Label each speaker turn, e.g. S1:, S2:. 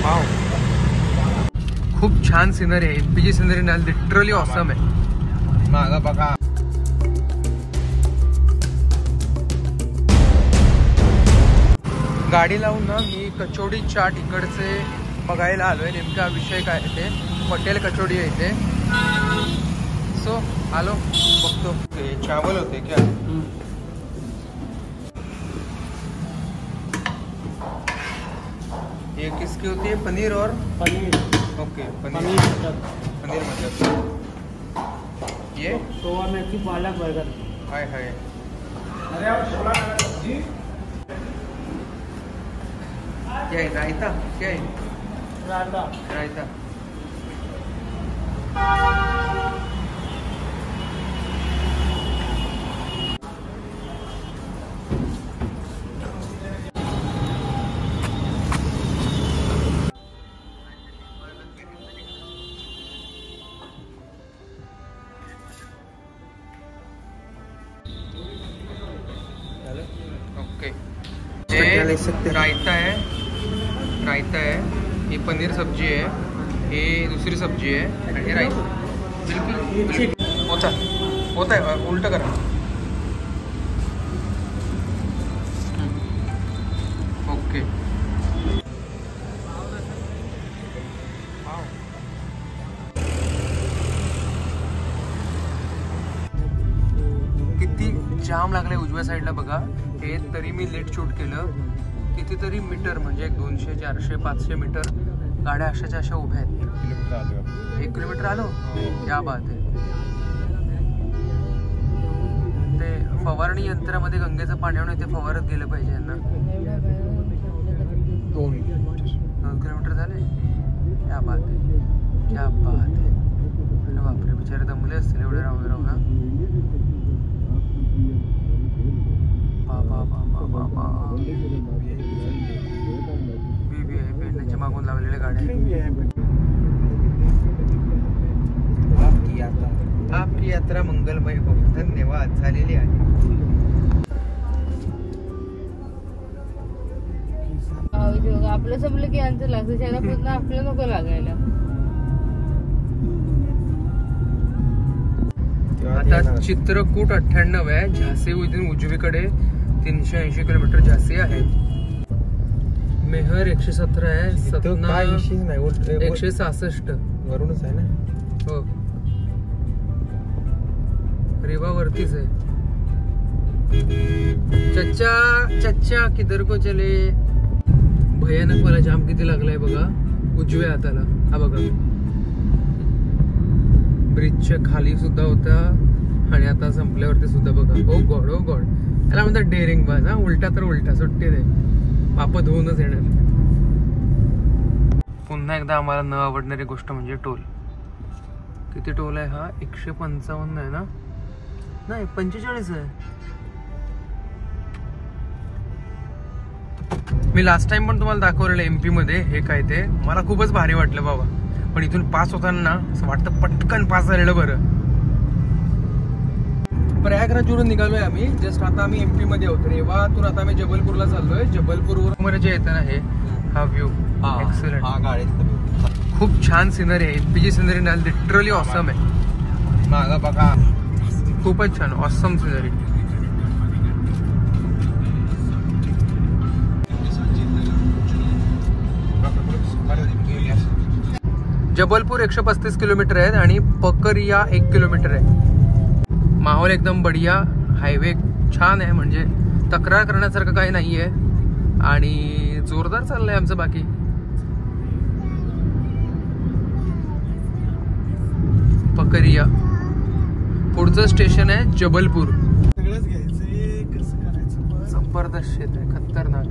S1: वाव, खूप छान सिनरी आहे. एमपीची सिनरी ना लिटरली ऑसम आहे. मागं बघा. गाडी लावून ना मी कचोडी चाट इकडचे बघायला आलोय. नेमका विषय काय ते पटेल कचोडी आहे इथे. सो आलो बघतो. चावल होते क्या? ये किसकी होती है? पनीर और
S2: पनीर.
S1: ओके, पनीर मतलब ये
S2: सोया मेथी पालक बर्गर.
S1: हाय हाय.
S2: अरे आप छोला जी.
S1: क्या है? रायता. क्या है?
S2: रायता.
S1: रायता. ओके, रायता है. रायता है, ये पनीर सब्जी है, ये दूसरी सब्जी है आणि हे रायता. बिल्कुल होता है. उलट करा. ओके. किती जाम लागले उजव्या साईडला बघा. हे तरी मी लेट शूट केलं. कितीतरी मीटर म्हणजे 200, 400, 500 मीटर गाड्या अशाच्या अशा उभ्या आहेत. 1 किलोमीटर आलो. क्या बात आहे. ते फवारणी यंत्रामध्ये गंगेचं पाणी आणून इथे फवारत गेलं पाहिजे यांना. 2 किलोमीटर झाले. क्या बात आहे, क्या बात आहे. अरे बापरे, बिचारे दमले असतील एवढे राहून राहून ना. मागून लावलेल्या गाड्या. आपकी यात्रा मंगलमय हो. धन्यवाद. झालेली आहे.
S3: आपलं संपलं की यांचं लागतं. त्याला पुन्हा आपलं नको लागायला.
S1: आता चित्रकूट 98 आहे. झांसी इथून उजवीकडे 380 किलोमीटर झांसी आहे. मेहर 117 आहे. सतना 166
S4: वरूनच आहे ना.
S1: हो, रेवा वरतीच आहे. चच्चा किधर को चले. भयानक मला जाम किती लागलाय बघा उजव्या हाताला. हा बघा, ब्रिजच्या खाली सुद्धा होता आणि आता संपल्यावरती सुद्धा बघा. ओ गॉड, ओ गॉड. त्याला म्हणतात डेअरिंग बाज. हा, उलटा तर उलटा, सुट्टी नाही. पाप धुवूनच येणार. पुन्हा एकदा आम्हाला न आवडणारी गोष्ट म्हणजे टोल. किती टोल आहे हा? 155 आहे ना? नाही, 45 आहे. मी लास्ट टाइम पण तुम्हाला दाखवलेलं एमपी मध्ये. हे काय ते मला खूपच भारी वाटलं बाबा. पण इथून पास होताना असं वाटतं पटकन पास झालेलं बरं. प्रयागराजवरून निघालोय आम्ही. जस्ट आता आम्ही एमपी मध्ये आहोत. रेवातून आता आम्ही जबलपूरला चाललोय. जबलपूरवर जे येतं ना हे, हा व्ह्यू एक्सलंट.
S4: हा गाडीत
S1: खूप छान सिनरी आहे. एमपीची सिनरी ना लिटरली ऑसम आहे.
S4: मागं बघा,
S1: खूपच छान ऑसम सिनरी. जबलपूर 135 किलोमीटर आहे आणि पकरिया 1 किलोमीटर आहे. माहोल एकदम बढिया. हायवे छान आहे, म्हणजे तक्रार करण्यासारखं काही नाहीये आणि जोरदार चाललंय आमचं. बाकी पकरिया. पुढचं स्टेशन आहे जबलपूर.
S2: सगळंच घ्यायचं. कसं करायचं?
S1: जबरदस्त क्षेत्र आहे, खतरनाक.